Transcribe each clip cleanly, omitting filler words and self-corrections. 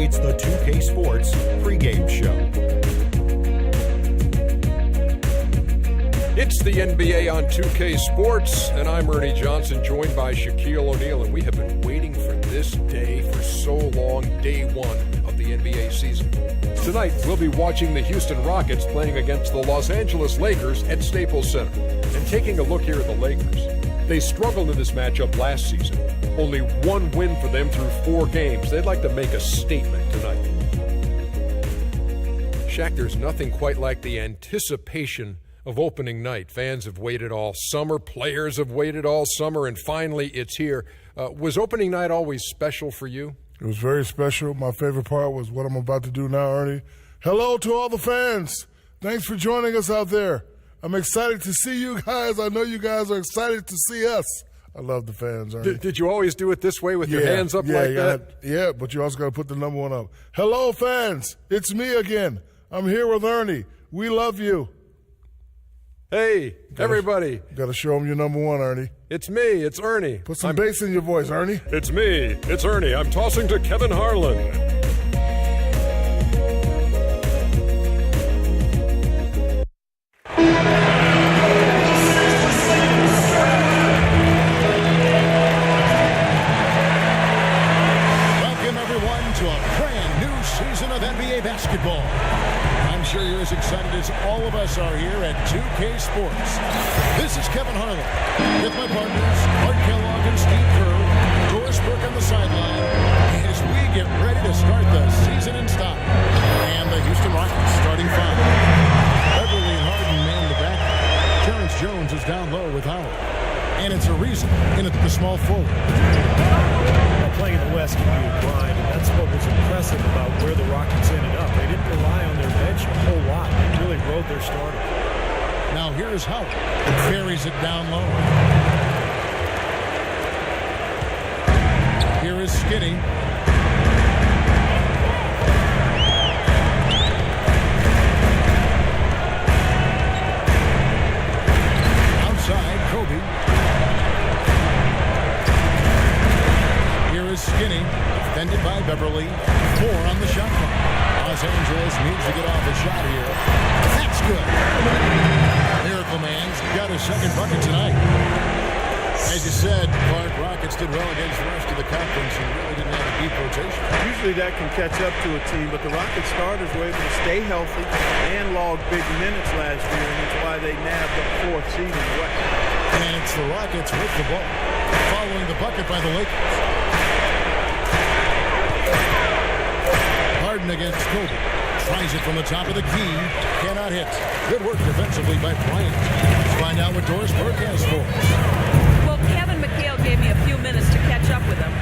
It's the 2K Sports pregame show. It's the NBA on 2K Sports, and I'm Ernie Johnson, joined by Shaquille O'Neal, and we have been waiting for this day for so long, day one of the NBA season. Tonight, we'll be watching the Houston Rockets playing against the Los Angeles Lakers at Staples Center, and taking a look here at the Lakers. They struggled in this matchup last season. Only one win for them through 4 games. They'd like to make a statement tonight. Shaq, there's nothing quite like the anticipation of opening night. Fans have waited all summer. Players have waited all summer, and finally it's here. Was opening night always special for you? It was very special. My favorite part was what I'm about to do now, Ernie. Hello to all the fans. Thanks for joining us out there. I'm excited to see you guys. I know you guys are excited to see us. I love the fans, Ernie. Did you always do it this way with your hands up like that? Yeah, but you also got to put the number one up. Hello, fans. It's me again. I'm here with Ernie. We love you. Hey, everybody. Got to show them your number one, Ernie. It's me. It's Ernie. Put some bass in your voice, Ernie. It's me. It's Ernie. I'm tossing to Kevin Harlan. Basketball. I'm sure you're as excited as all of us are here at 2K Sports. This is Kevin Harlan with my partners, Art Kellogg and Steve Kerr, Doris Burke on the sideline, as we get ready to start the season in style. And the Houston Rockets starting 5. Beverly and Harden man the back. Terrence Jones is down low with Howard. And it's a reason in at the small forward. Playing in the West can be a grind, and that's what was impressive about where the Rockets ended up. They didn't rely on their bench a whole lot. They really rode their starter. Now here is Howard. Carries it down low. Here is Skinny. Outside, Kobe. Skinny, defended by Beverly. 4 on the shot clock. Los Angeles needs to get off a shot here. That's good. Miracle Man's got his second bucket tonight. As you said, Clark, Rockets did well against the rest of the conference and really didn't have a deep rotation. Usually that can catch up to a team, but the Rockets starters were able to stay healthy and log big minutes last year, and that's why they nabbed the 4th seed in the West. And it's the Rockets with the ball, following the bucket by the Lakers. Harden against Kobe. Tries it from the top of the key. Cannot hit. Good work defensively by Bryant. Let's find out what Doris Burke has for us. Well, Kevin McHale gave me a few minutes to catch up with him.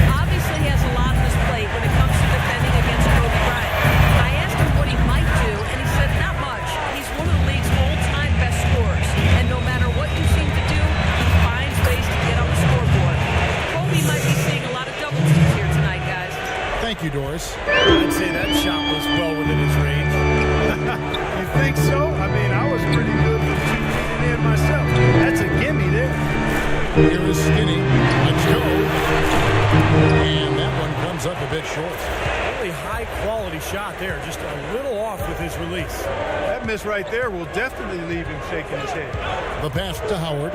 Obviously, he has a lot on his plate when it comes to defending against Kobe Bryant. I asked him what he might do, and he said not much. He's one of the league's all-time best scorers, and no matter what you seem to do, he finds ways to get on the scoreboard. Kobe might be seeing a lot of double teams here tonight, guys. Thank you, Doris. I'd say that shot was well within his range. You think so? I mean, I was pretty good with 2 feet in myself. That's a gimme there. Here is Skinny. Let's go. And that one comes up a bit short. Really high-quality shot there. Just a little off with his release. That miss right there will definitely leave him shaking his head. The pass to Howard.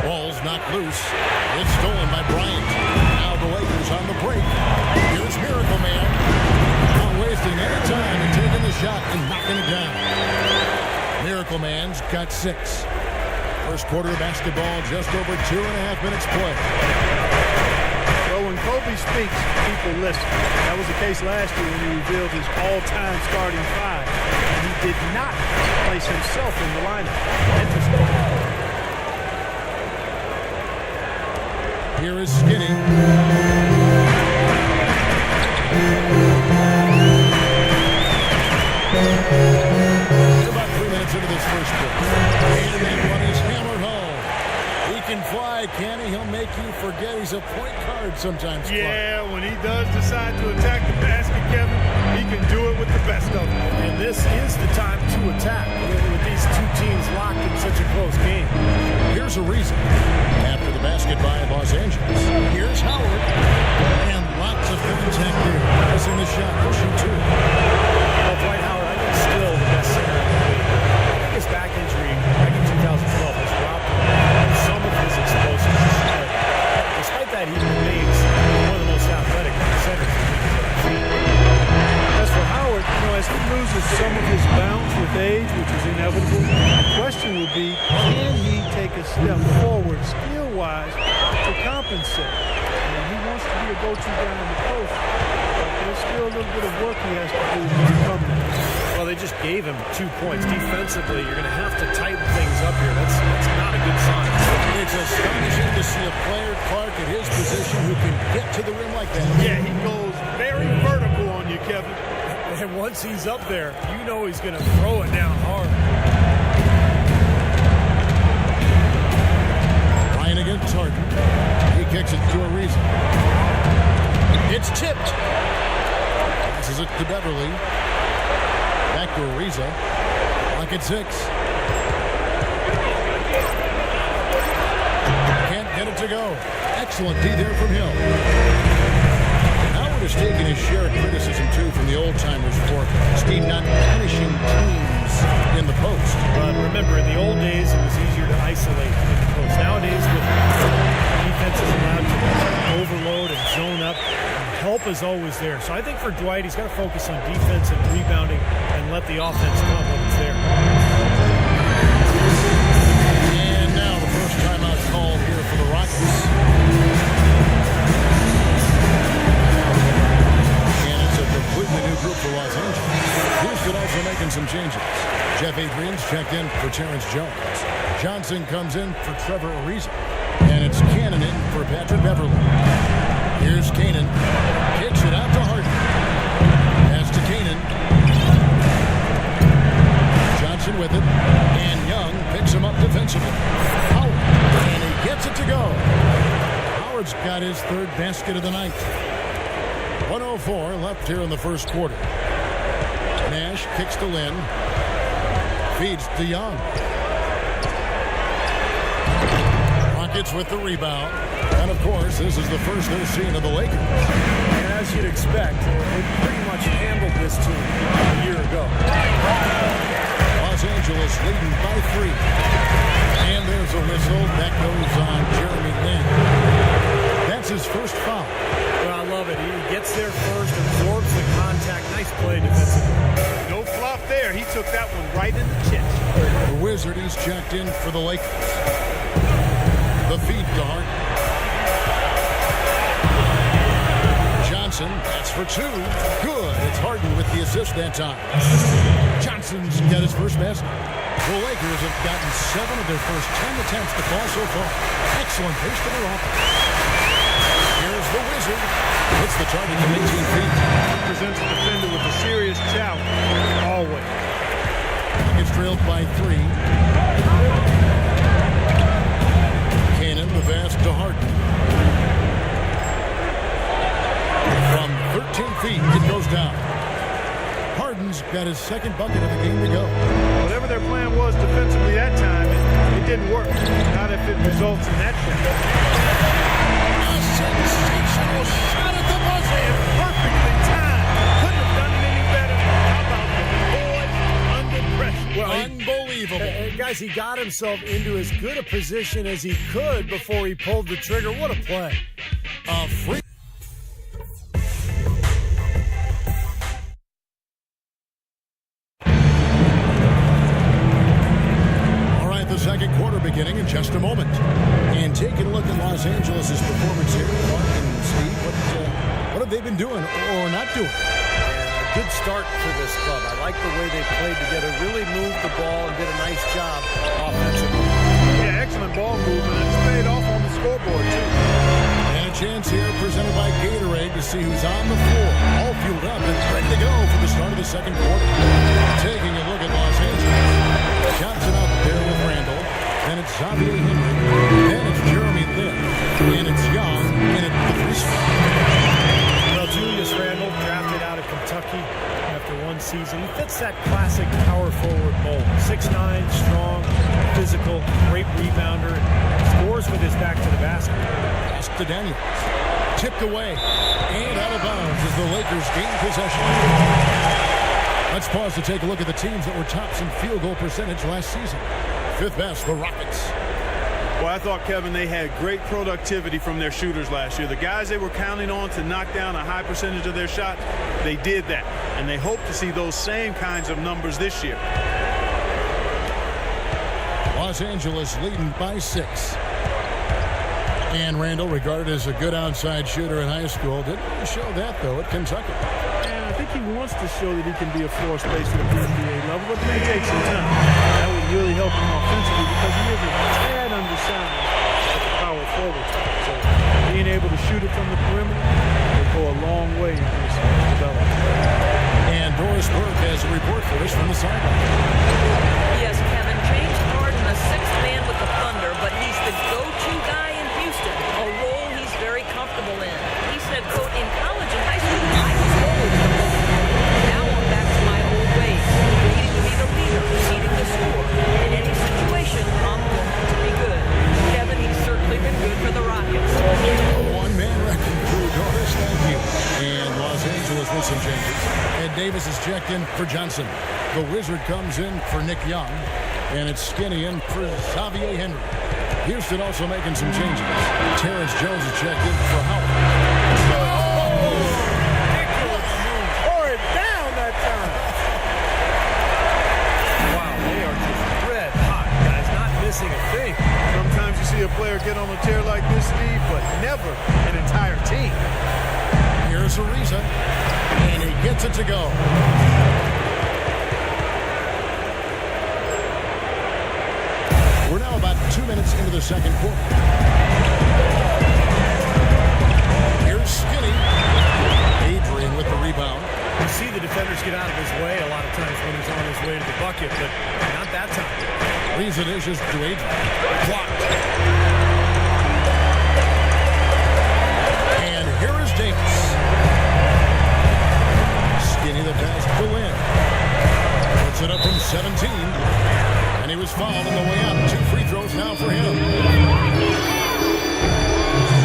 Ball's knocked loose. It's stolen by Bryant. Now the Lakers on the break. Here's Miracle Man. Not wasting any time and taking the shot and knocking it down. Miracle Man's got 6. First quarter of basketball, just over 2.5 minutes play. Well, when Kobe speaks, people listen. That was the case last year when he revealed his all-time starting 5. And he did not place himself in the lineup. Interesting. Here is Skinny. About 3 minutes into this first quarter. And that one is hammered home. He can fly, can he? He'll make you forget he's a point guard sometimes. Yeah, when he does decide to attack the basket, Kevin, he can do it with the best of them. And this is the time to attack with these 2 teams locked in such a close game. Here's a reason. After the basket by Los Angeles, here's Howard. And lots of give and take change, which is inevitable. The question would be, can he take a step forward skill-wise to compensate? And he wants to be a go-to guy in the post, but there's still a little bit of work he has to do to become that. Well, they just gave him 2 points. Defensively, you're going to have to tighten things up here. That's not a good sign. It's astonishing to see a player, Clark, at his position who can get to the rim like that. Yeah, he goes very vertical on you, Kevin. And once he's up there, you know he's going to throw it down hard. Ryan against Harden. He kicks it to Ariza. It's tipped. Passes it to Beverly. Back to Ariza. Clock at 6. Can't get it to go. Excellent D there from Hill. Howard has taken his share of criticism, too, from the old-timers for Steve not punishing teams in the post. But remember, in the old days, it was easier to isolate in the post. Nowadays, with defenses allowed to overload and zone up, help is always there. So I think for Dwight, he's got to focus on defense and rebounding and let the offense come when it's there. And now the first timeout call here for the Rockets. And it's a completely new group for Los Angeles. Houston also making some changes. Jeff Adrian's checked in for Terrence Jones. Johnson comes in for Trevor Ariza. And it's Cannon in for Patrick Beverly. Here's Cannon. Kicks it out to Harden. Pass to Cannon. Johnson with it. And Young picks him up defensively. Howard. And he gets it to go. Howard's got his third basket of the night. 1:04 left here in the first quarter. Nash kicks to Lynn. Feeds to Young. Rockets with the rebound. And, of course, this is the first they've seen of the Lakers. And as you'd expect, they pretty much handled this team a year ago. Los Angeles leading by 3. And there's a whistle. That goes on Jeremy Lin. That's his first foul. Well, I love it. He gets there first, absorbs the contact. Nice play defensively. No flop there. He took that one right in the chest. The Wizard, he's checked in for the Lakers. The feed to Harden. Johnson, that's for 2. Good. It's Harden with the assist that time. Johnson's got his first basket. The Lakers have gotten 7 of their first 10 attempts to fall so far. Excellent pace to their offense. Here's the Wizard. Hits the target from 18 feet. Presents a defender with a serious challenge. Always. Gets trailed by 3. Cannon, the pass to Harden. From 13 feet, it goes down. Harden's got his second bucket of the game to go. Whatever their plan was defensively that time, it didn't work. Not if it results in that shot. A sensational shot at the buzzer. And perfectly timed. Couldn't have done it any better. How about the boys under pressure? Well, unbelievable. guys, he got himself into as good a position as he could before he pulled the trigger. What a play. A free. Second quarter beginning in just a moment. And taking a look at Los Angeles' performance here, Mark and Steve, what have they been doing or not doing? Yeah, good start for this club. I like the way they played together, really moved the ball and did a nice job offensively. Yeah, excellent ball movement. It's paid off on the scoreboard, too. And a chance here presented by Gatorade to see who's on the floor. All fueled up and ready to go for the start of the second quarter. Taking a look at Los Angeles. Johnson out there with Randall. Then it's Xavier Henry. Then it's Jeremy Lin. And it's Young. And it's the free spot. Well, Julius Randle, drafted out of Kentucky after one season. He fits that classic power forward mold. 6'9", strong, physical, great rebounder, scores with his back to the basket. Pass to Daniels. Tipped away. And out of bounds as the Lakers gain possession. Let's pause to take a look at the teams that were tops in field goal percentage last season. Fifth best, the Rockets. Well, I thought, Kevin, they had great productivity from their shooters last year. The guys they were counting on to knock down a high percentage of their shots, they did that. And they hope to see those same kinds of numbers this year. Los Angeles leading by 6. And Randall, regarded as a good outside shooter in high school, didn't really show that, though, at Kentucky. And I think he wants to show that he can be a floor spacer at the NBA level, but it may take some time. That would really help him offensively because he is a tad undersized at the power forward. So being able to shoot it from the perimeter will go a long way in his development. And Doris Burke has a report for us from the sideline. Yes, Kevin, James Harden, a sixth man with the Thunder, but he's the go-to guy in Houston, a role he's very comfortable in. He said, quote, in college and high school, I was always the ball. Now I'm back to my old ways, needing to be the leader, needing to score. In any situation, I'm going to be good. Kevin, he's certainly been good for the Rockets. A one-man wrecking crew, Doris, thank you. And Los Angeles with some changes. Ed Davis is checked in for Johnson. The Wizard comes in for Nick Young. And it's Skinny in for Xavier Henry. Houston also making some changes. Terrence Jones is checked in for Howard. Tore it down that time. Wow, they are just red hot, guys, not missing a thing. Sometimes you see a player get on a tear like this, Steve, but never an entire team. Here's Ariza. And he gets it to go. We're now about 2 minutes into the second quarter. Here's Skinny. Adrian with the rebound. You see the defenders get out of his way a lot of times when he's on his way to the bucket, but not that time. Ariza dishes to Adrian. Blocked. And here is Davis. Skinny the pass to Lynn. Puts it up from 17. And he was fouled on the way out. 2 free throws now for him.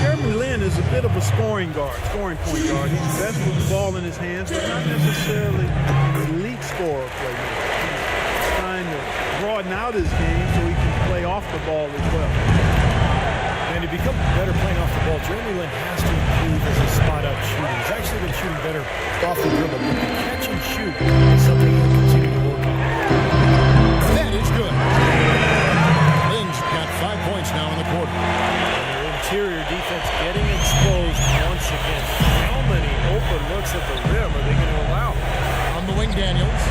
Jeremy Lin is a bit of a scoring point guard. He's best with the ball in his hands, but not necessarily an elite scorer playmaker. He's trying to broaden out his game so he can play off the ball as well. And to become better playing off the ball, Jeremy Lin has to improve as a spot-up shooter. He's actually been shooting better off the dribble, but the catch and shoot is something he'll continue to work on. That is good. Lynn's got 5 points now in the quarter. And their interior defense getting exposed once again. How many open looks at the rim are they going to allow? On the wing, Daniels.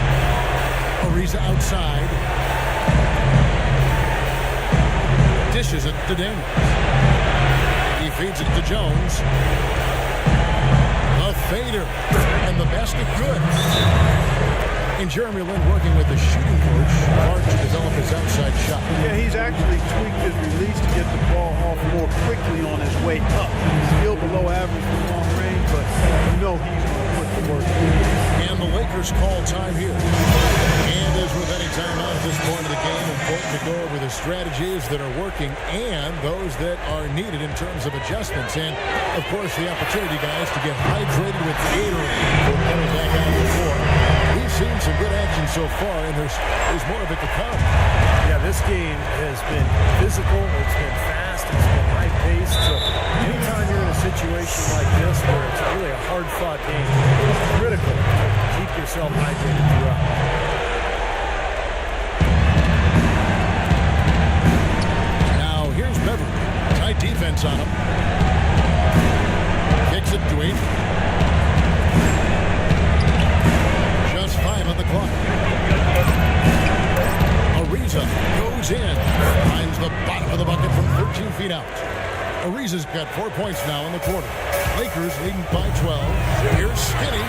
Ariza outside. Dishes it to Daniels. He feeds it to Jones. A fader. And the basket good. And Jeremy Lin working with the shooting coach hard to develop his outside shot. Yeah, he's actually tweaked his release to get the ball off more quickly on his way up. He's still below average from long range, but you know he's going to put the work in. And the Lakers call time here. And as with any timeout at this point of the game, important to go over the strategies that are working and those that are needed in terms of adjustments. And, of course, the opportunity, guys, to get hydrated with Gatorade. We'll put it back out before. We've seen some good action so far, and there's more of it to come. Yeah, this game has been physical, it's been fast, it's been high-paced. So anytime you're in a situation like this where it's really a hard-fought game, it's critical to keep yourself hydrated throughout. Now, here's Beverly. Tight defense on him. Kicks it to Adrian. Just 5 on the clock. Ariza goes in. Finds the bottom of the bucket from 13 feet out. Ariza's got 4 points now in the quarter. Lakers leading by 12. Here's Skinny.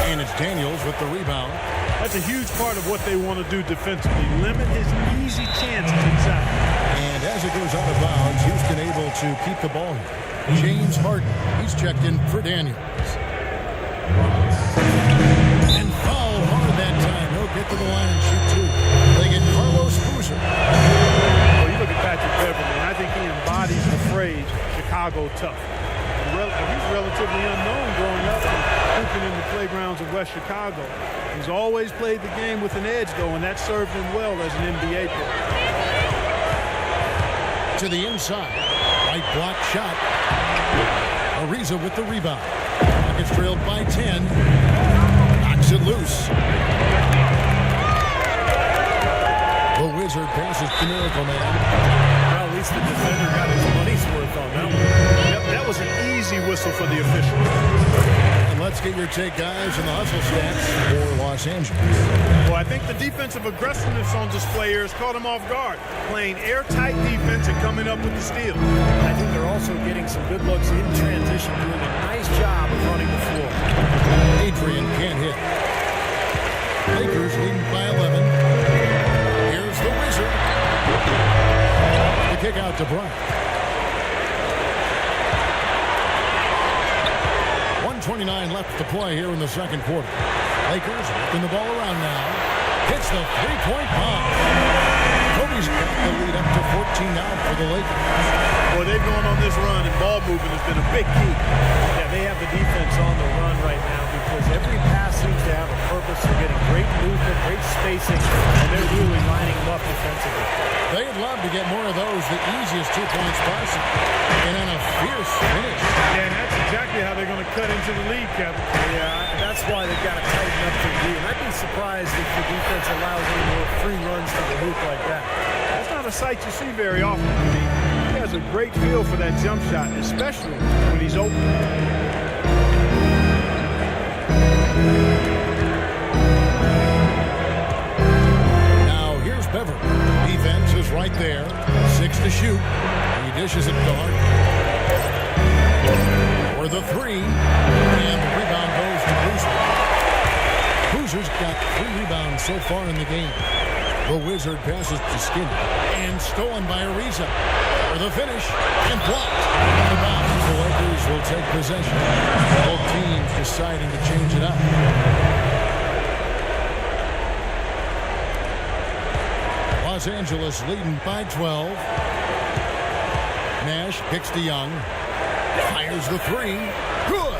And it's Daniels with the rebound. That's a huge part of what they want to do defensively. Limit his easy chances inside. And as it goes out of bounds, Houston able to keep the ball here. James Harden. He's checked in for Daniels. And foul hard that time. He'll get to the line and shoot 2. They get Carlos Boozer. Oh, you look at Patrick Beverly, and I think he embodies the phrase Chicago tough. He's relatively unknown growing up and hooping in the playgrounds of West Chicago. He's always played the game with an edge, though, and that served him well as an NBA player. To the inside. Right block shot. Ariza with the rebound. Gets trailed by 10. Knocks it loose. The Wizard passes to Miracle Man. Well, at least the defender got his money's worth on that one. Yep, that was an easy whistle for the official. And let's get your take, guys, on the hustle stats for Los Angeles. Well, I think the defensive aggressiveness on display here has caught him off guard. Playing airtight defense and coming up with the steal. I think they're also getting some good looks in transition, doing a nice job of running the floor. Adrian can't hit. Lakers leading by 11. Here's the Wizard. The kick out to Bryant. 1:29 left to play here in the second quarter. Lakers whipping the ball around now. Hits the three-point bomb. Kobe's got the lead up to 14 now for the Lakers. Boy, they've gone on this run, and ball movement has been a big key. Yeah, they have the defense on the run right now because every pass seems to have a purpose. They're getting great movement, great spacing, and they're really lining them up defensively. They'd love to get more of those, the easiest 2 points possible, and on a fierce finish. Yeah, and that's exactly how they're going to cut into the lead, Kevin. Yeah, that's why they've got to tighten up the D. And I'd be surprised if the defense allows any more free runs to the hoop like that. That's not a sight you see very often. I mean, he has a great feel for that jump shot, especially when he's open. Now here's Beverly. Defense is right there. 6 to shoot. He dishes it to Harden. For the three. And the rebound goes to Boozer. Boozer's got 3 rebounds so far in the game. The Wizard passes to Skinny. And stolen by Ariza. For the finish. And blocked. On the bounce. The Lakers will take possession. Both teams deciding to change it up. Los Angeles leading by 12. Nash kicks to Young. Fires the three. Good.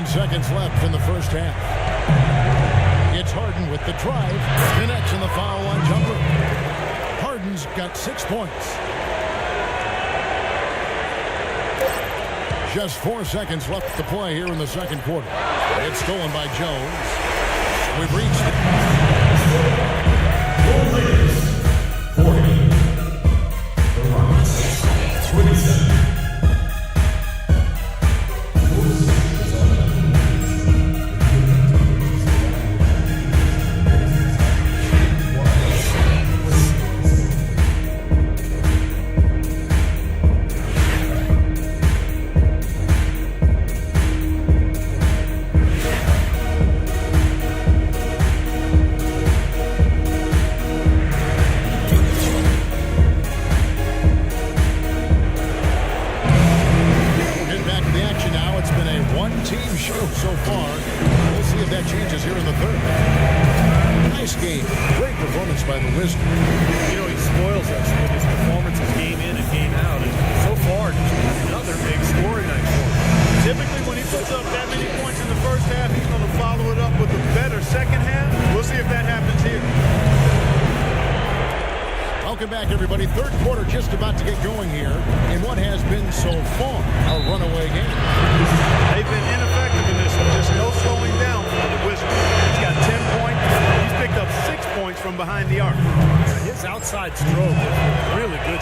Seconds left in the first half. It's Harden with the drive. Connects in the foul line jumper. Harden's got 6 points. Just 4 seconds left to play here in the second quarter. It's stolen by Jones. We've reached it. 40. The Rockets. 27. Back, everybody. Third quarter just about to get going here in what has been so far a runaway game. They've been ineffective in this one. Just no slowing down for the Wizards. He's got 10 points. He's picked up 6 points from behind the arc. His outside stroke is really good.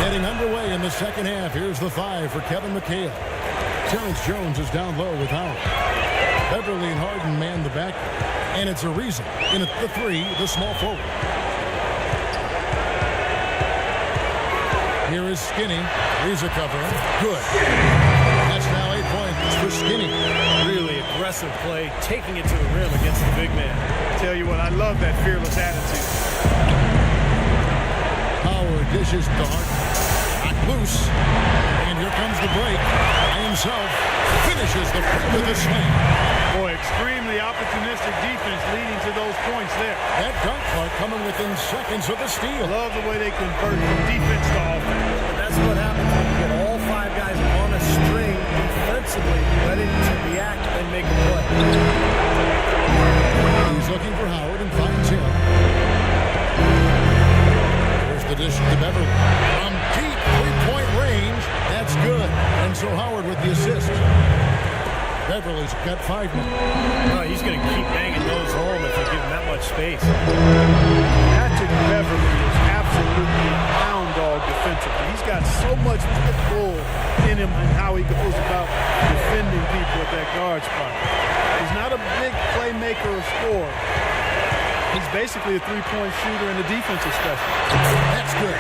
Getting underway in the second half. Here's the 5 for Kevin McHale. Terrence Jones is down low with Howard. Beverly and Harden man the back. And it's Ariza in at the 3, the small forward. Here is Skinny. Ariza covering. Good. That's now 8 points for Skinny. Really aggressive play, taking it to the rim against the big man. Tell you what, I love that fearless attitude. Howard dishes to Harden. Not loose. And here comes the break. By himself. Finishes the break with a slam. Boy, extremely opportunistic defense leading to those points there. That dunk clock coming within seconds of the steal. Love the way they convert from defense to offense. That's what happens when you get all 5 guys on a string defensively, ready to react and make a play. He's looking for Howard and finds him. There's the dish to Beverly. From deep 3-point range, that's good. And so Howard with the assist. Beverly's got 5 men. Well, he's going to keep banging those home if you give him that much space. Patrick Beverly is absolutely a hound dog defensively. He's got so much pit bull in him and how he goes about defending people at that guard spot. He's not a big playmaker or scorer. He's basically a three-point shooter and a defensive specialist. That's good.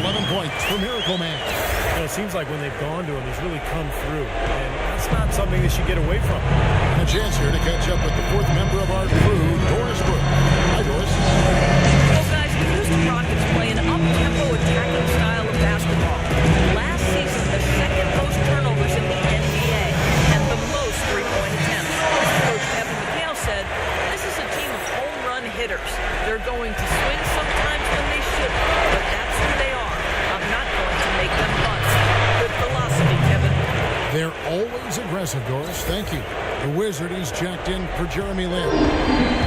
11 points for Miracle Man. You know, it seems like when they've gone to him, he's really come through. And that's not something they should get away from. A chance here to catch up with the 4th member of our crew, Doris Burke. Hi, Doris. Well, guys, the Houston Rockets play an up-tempo attacking style of basketball. Last season, the second most turnovers in the NBA and the most three-point attempts. Coach Evan McHale said, this is a team of home run hitters. They're going to swing sometimes when they shouldn't, but that's who they are. I'm not going to make them bunt. Good philosophy, Kevin. They're always aggressive, Doris. Thank you. The Wizard is checked in for Jeremy Lin.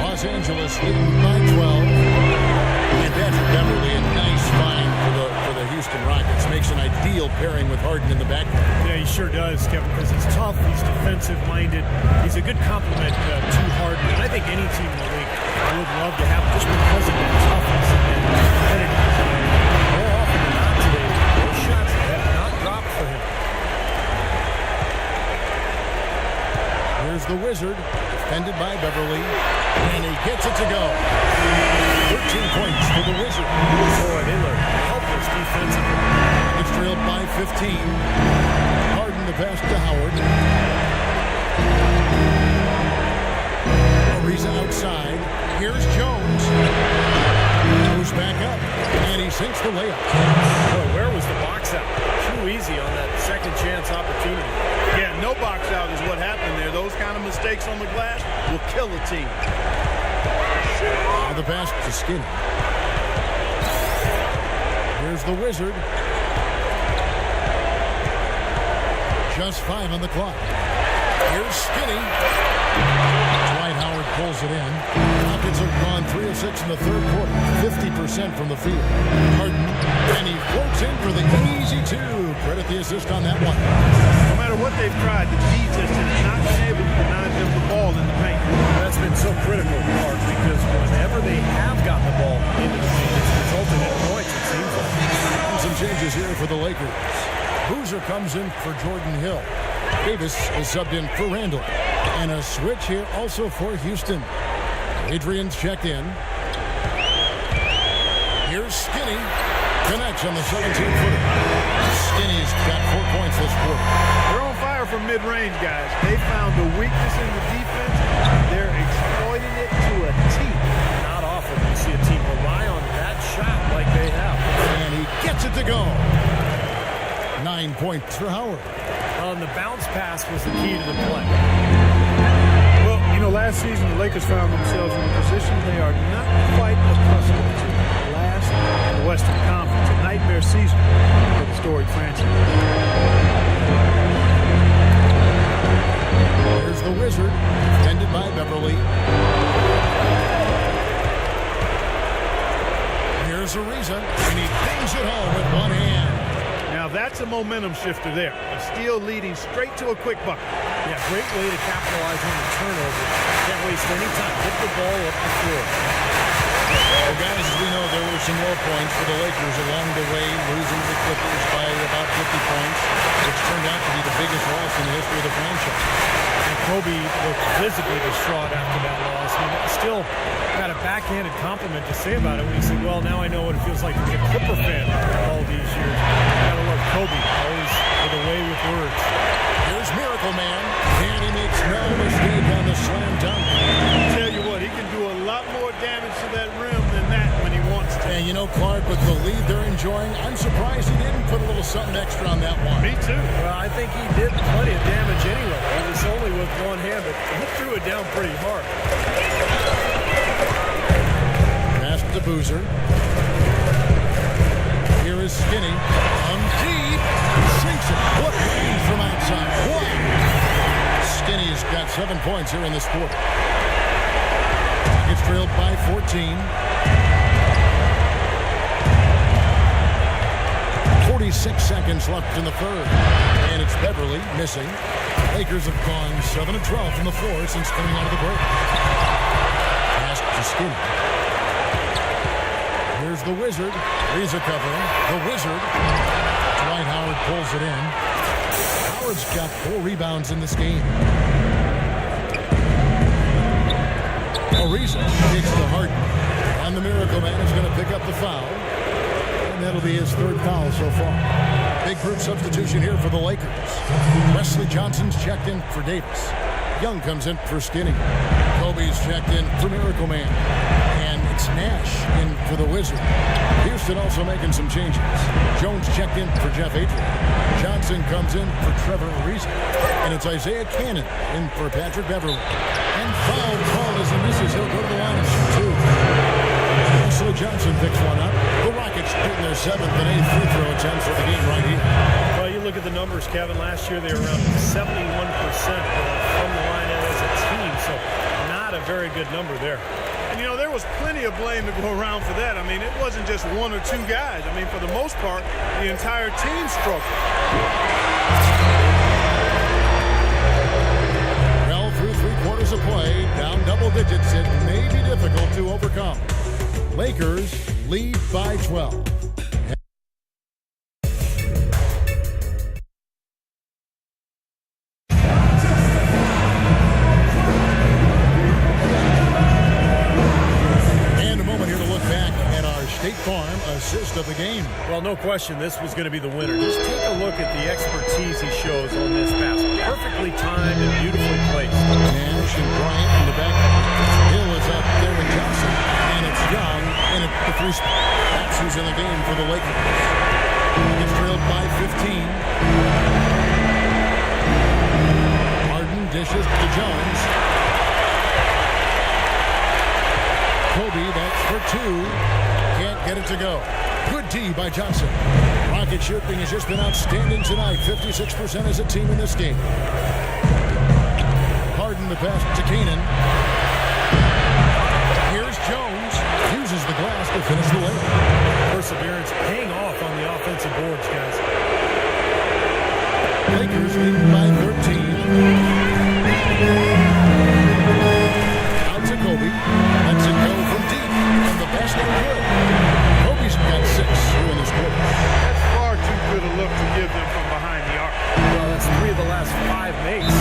Los Angeles leading by 12. And Patrick Beverly, a nice find for the Houston Rockets. Makes an ideal pairing with Harden in the backcourt. Yeah, he sure does, Kevin, because he's tough, he's defensive-minded. He's a good complement to Harden. And I think any team in the league would love to have him just because of the toughness and competitiveness. More often than not today, those shots have not dropped for him. Here's the Wizard, defended by Beverly, and he gets it to go. 13 points for the Wizard. Boy, they look helpless defensively. It's trailed by 15. Harden the pass to Howard. Ariza outside. Here's Jones. Goes back up, and he sinks the layup. Boy, where was the box out? Too easy on that second chance opportunity. Yeah, no box out is what happened there. Those kind of mistakes on the glass will kill a team. Now the pass to Skinny. Here's the Wizard. Just 5 on the clock. Here's Skinny. Dwight Howard pulls it in. Rockets have gone 3 of 6 in the third quarter. 50% from the field. Harden. And he floats in for the easy 2. Credit the assist on that one. No matter what they've tried, the defense has not been able to deny them the ball in the paint. That's been so critical, Mark, because whenever they have gotten the ball into the paint, it's resulted in points, it seems like. And some changes here for the Lakers. Boozer comes in for Jordan Hill. Davis is subbed in for Randall. And a switch here also for Houston. Adrian's checked in. Here's Skinny. Connects on the 17-footer. Skinny's got 4 points this quarter. They're on fire from mid-range, guys. They found the weakness in the defense. They're exploiting it to a T. Not often you see a team rely on that shot like they have. And he gets it to go. 9 points for Howard. The bounce pass was the key to the play. Well, you know, last season the Lakers found themselves in a position they are not quite accustomed to. Last in the Western Conference, a nightmare season for the storied franchise. Here's the Wizard, defended by Beverly. Here's Ariza, and he bangs it home with one hand. Now that's a momentum shifter there. A steal leading straight to a quick bucket. Yeah, great way to capitalize on the turnover. Can't waste any time. Get the ball up the floor. Well, guys, as we know, there were some low points for the Lakers along the way, losing to the Clippers by about 50 points, which turned out to be the biggest loss in the history of the franchise. And Kobe looked visibly distraught after that loss. I mean, still got a backhanded compliment to say about it when he said, well, now I know what it feels like to be a Clipper fan all these years. Gotta love Kobe, always with a way with words. Here's Miracle Man, and he makes no mistake on the slam dunk. I tell you what, he can do a lot more damage to that rim than that when he wants to. And you know, Clark, with the lead they're enjoying, I'm surprised he didn't put a little something extra on that one. Me too. Well, I think he did plenty of damage anyway. It was only with one hand, but he threw it down pretty hard. Pass to Boozer. Here is Skinny. On deep. Sinks it. What range from outside. What? Skinny's got 7 points here in this quarter. It's trailed by 14. 41 36 seconds left in the third. And it's Beverly missing. Lakers have gone 7 of 12 from the floor since coming out of the break. Pass to Skinny. Here's the Wizard. Reza covering. The Wizard. Dwight Howard pulls it in. Howard's got 4 rebounds in this game. Ariza kicks to Harden. And the Miracle Man is going to pick up the foul. And that'll be his 3rd foul so far. Big group substitution here for the Lakers. Wesley Johnson's checked in for Davis. Young comes in for Skinny. Kobe's checked in for Miracle Man. And it's Nash in for the Wizard. Houston also making some changes. Jones checked in for Jeff Adrian. Johnson comes in for Trevor Ariza. And it's Isaiah Cannon in for Patrick Beverly. And foul call as he misses. He'll go to the line and shoot 2. Wesley Johnson picks one up. The Rockets getting their 7th and 8th free throw attempts of the game right here. Well, you look at the numbers, Kevin. Last year they were around 71% from the line as a team, so not a very good number there. And, you know, there was plenty of blame to go around for that. I mean, it wasn't just 1 or 2 guys. I mean, for the most part, the entire team struggled. Well, through 3 quarters of play, down double digits, it may be difficult to overcome. Lakers lead by 12. And a moment here to look back at our State Farm assist of the game. Well, no question, this was going to be the winner. Just take a look at the expertise he shows on this pass. Perfectly timed and beautifully placed. Nash and Bryant in the back. Hill is up there with Johnson. And it's Young in at the 3 spot. That's who's in the game for the Lakers. Gets trailed by 15. Harden dishes to Jones. Kobe, that's for 2. Can't get it to go. Good D by Johnson. Rocket shooting has just been outstanding tonight. 56% as a team in this game. Harden the pass to Keenan. Here's Jones. Uses the glass to finish the layup. Perseverance paying off on the offensive boards, guys. Lakers leading by 13. Out to Kobe. Lets it go from deep. And the basket good. Kobe's got 6 here in this quarter. That's far too good a look to give them from behind the arc. Well, that's 3 of the last 5 makes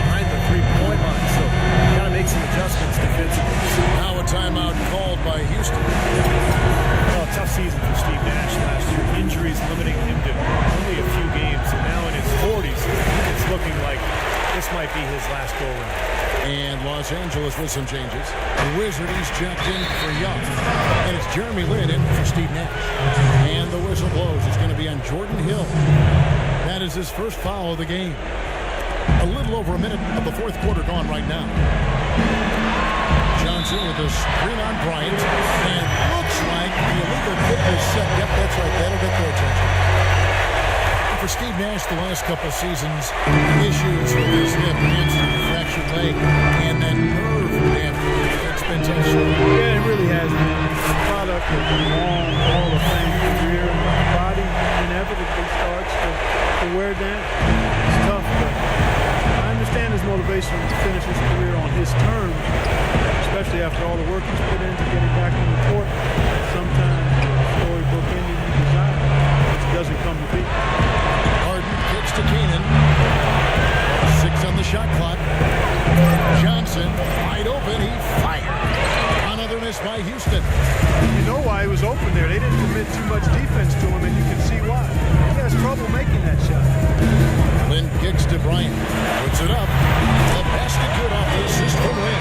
behind the 3-point line, so you got to make some adjustments defensively. Now a timeout called by Houston. Well, tough season for Steve Nash last year. Injuries limiting him to only a few games, and now in his 40s, it's looking like this might be his last go-around. And Los Angeles with some changes. The Wizard, he's checked in for Young. And it's Jeremy Lin in for Steve Nash. And the whistle blows. It's going to be on Jordan Hill. That is his first foul of the game. A little over a minute of the 4th quarter gone right now. Johnson with a screen on Bryant. And looks like the illegal kick is set. Yep, that's right. That'll get their attention. For Steve Nash, the last couple seasons, issues with his hip, hamstring, fractured leg, and then nerve damage. It's been tough. Yeah, it really has been. It's a product of a long Hall of Fame career. The body inevitably starts to wear down. It's tough, but I understand his motivation to finish his career on his terms, especially after all the work he's put into getting back on the court. Sometimes the storybook ending you desire just doesn't come to be. To Keenan. 6 on the shot clock. Johnson wide open. He fired. Another miss by Houston. You know why he was open there. They didn't commit too much defense to him, and you can see why. He has trouble making that shot. Lynn kicks to Bryant. Puts it up. The basket good off the assist from Lynn.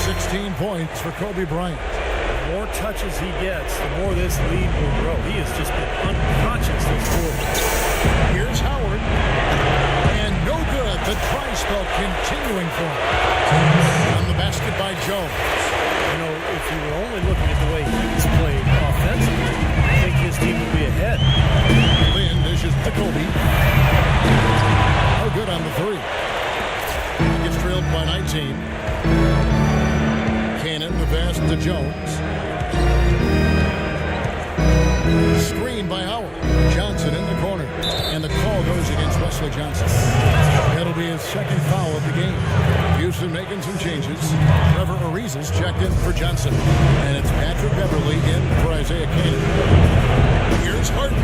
16 points for Kobe Bryant. The more touches he gets, the more this lead will grow. He has just been unconscious this quarter. Here's Howard. And no good. The try spell continuing for him. On the basket by Jones. You know, if you were only looking at the way he's played offensively, I think his team would be ahead. Lynn dishes to Kobe. No good on the 3. He gets trailed by 19. Cannon, the pass to Jones. Screen by Howard. Johnson in the corner. And the call goes against Wesley Johnson. That'll be his second foul of the game. Houston making some changes. Trevor Ariza's checked in for Johnson. And it's Patrick Beverly in for Isaiah Canaan. Here's Harden.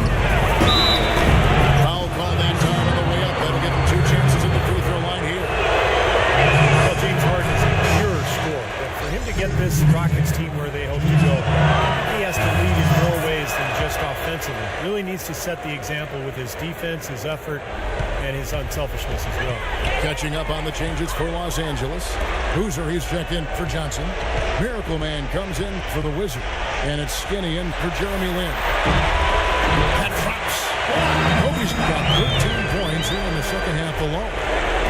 Foul call that time on the way up. That'll give him 2 chances at the free throw line here. Well, James Harden is a pure scorer. But for him to get this Rockets team where they hope to go, he has to lead in more ways than just offensively. Really needs to set the example with his defense, his effort, and his unselfishness as well. Catching up on the changes for Los Angeles. Boozer, he's checked in for Johnson. Miracle Man comes in for the Wizard. And it's Skinny in for Jeremy Lin. That drops. Kobe's got 13 points here in the second half alone.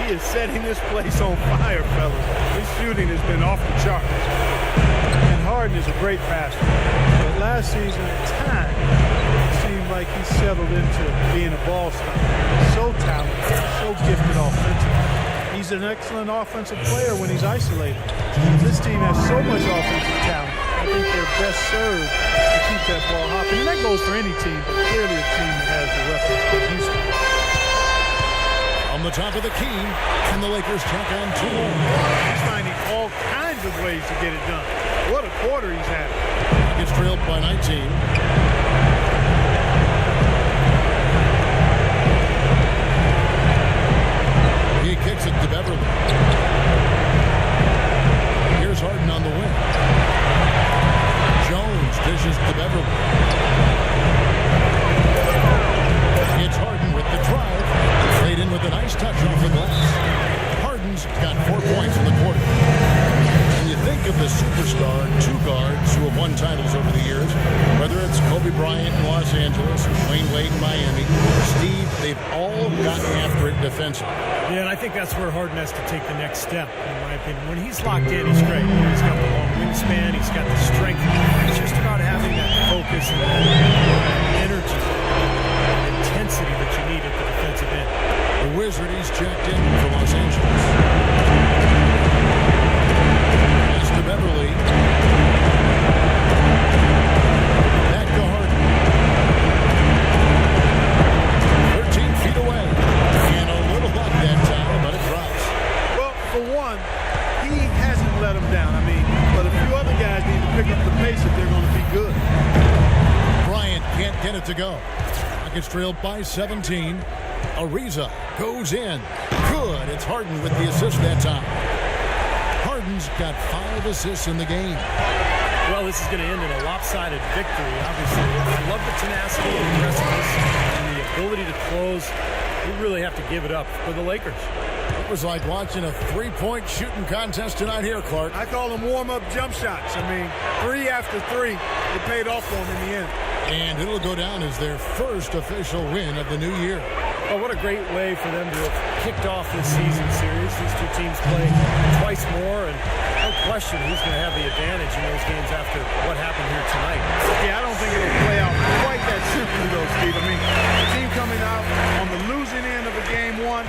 He is setting this place on fire, fellas. His shooting has been off the charts. And Harden is a great passer. But last season, at times, it seemed like he settled into being a ball stopper. So talented, so gifted offensively. He's an excellent offensive player when he's isolated. This team has so much offensive talent. I think they're best served to keep that ball hopping. And that goes for any team, but clearly a team that has the weapons for Houston. On the top of the key, and the Lakers check on 2 more. He's finding all kinds of ways to get it done. What a quarter he's had. Gets trailed by 19. He kicks it to Beverly. Here's Harden on the wing. Jones dishes to Beverly. It's Harden with the drive. Played in with a nice touch off the glass. Harden's got 4 points in the quarter. When you think of the superstar 2 guards who have won titles over the years, whether it's Kobe Bryant in Los Angeles, Wayne Wade in Miami, Steve, they've all gotten after it defensively. Yeah, and I think that's where Harden has to take the next step, in my opinion. When he's locked in, he's great. He's got the long wingspan, he's got the strength. It's just about having that focus and that energy, intensity that you need at the defensive end. The Wizard, he's checked in for Los Angeles. Pass to Beverly. Back to Harden. 13 feet away. And a little luck that time, but it drops. Well, for one, he hasn't let them down. I mean, but a few other guys need to pick up the pace if they're going to be good. Bryant can't get it to go. Rockets trailed by 17. Ariza goes in. Good. It's Harden with the assist that time. Harden's got 5 assists in the game. Well, this is going to end in a lopsided victory, obviously. I love the tenacity and aggressiveness and the ability to close. We really have to give it up for the Lakers. It was like watching a 3-point shooting contest tonight here, Clark. I call them warm-up jump shots. I mean, 3 after 3, it paid off for them in the end. And it'll go down as their first official win of the new year. Oh, what a great way for them to have kicked off this season series. These 2 teams play twice more, and no question who's going to have the advantage in those games after what happened here tonight. Yeah, I don't think it'll play out quite that simply, though, Steve. I mean, the team coming out on the losing end of a game 1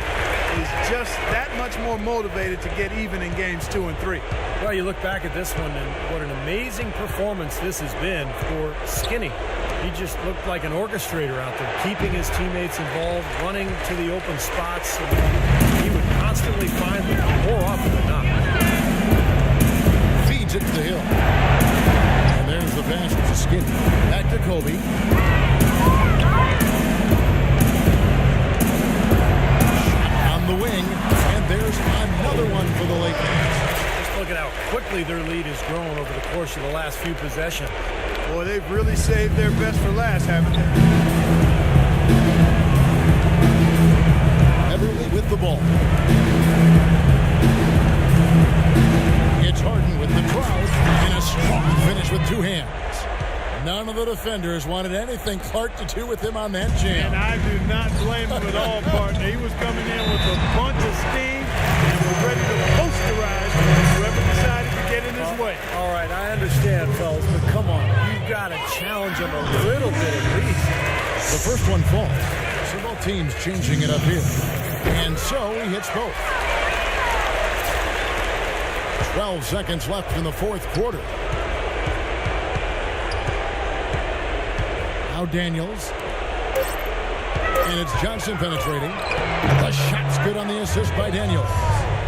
is just that much more motivated to get even in games 2 and 3. Well, you look back at this one, and what an amazing performance this has been for Skinny. He just looked like an orchestrator out there, keeping his teammates involved, running to the open spots. He would constantly find them more often than not. Feeds it to Hill. And there's the pass to Skinny. Back to Kobe. Shot on the wing. And there's another one for the Lakers. Just look at how quickly their lead has grown over the course of the last few possessions. Boy, they've really saved their best for last, haven't they? Beverly with the ball. It's Harden with the drive and a strong finish with 2 hands. None of the defenders wanted anything Clark to do with him on that jam. And I do not blame him at all, partner. He was coming in with a bunch of steam and was ready to posterize whoever decided to get in his way. All right, I understand, fellas, but come on. You've got to challenge him a little bit at least. The first one falls. So both teams changing it up here. And so he hits both. 12 seconds left in the 4th quarter. Now Daniels. And it's Johnson penetrating. The shot's good on the assist by Daniels.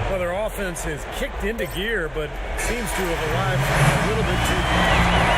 Well, their offense has kicked into gear, but seems to have arrived a little bit too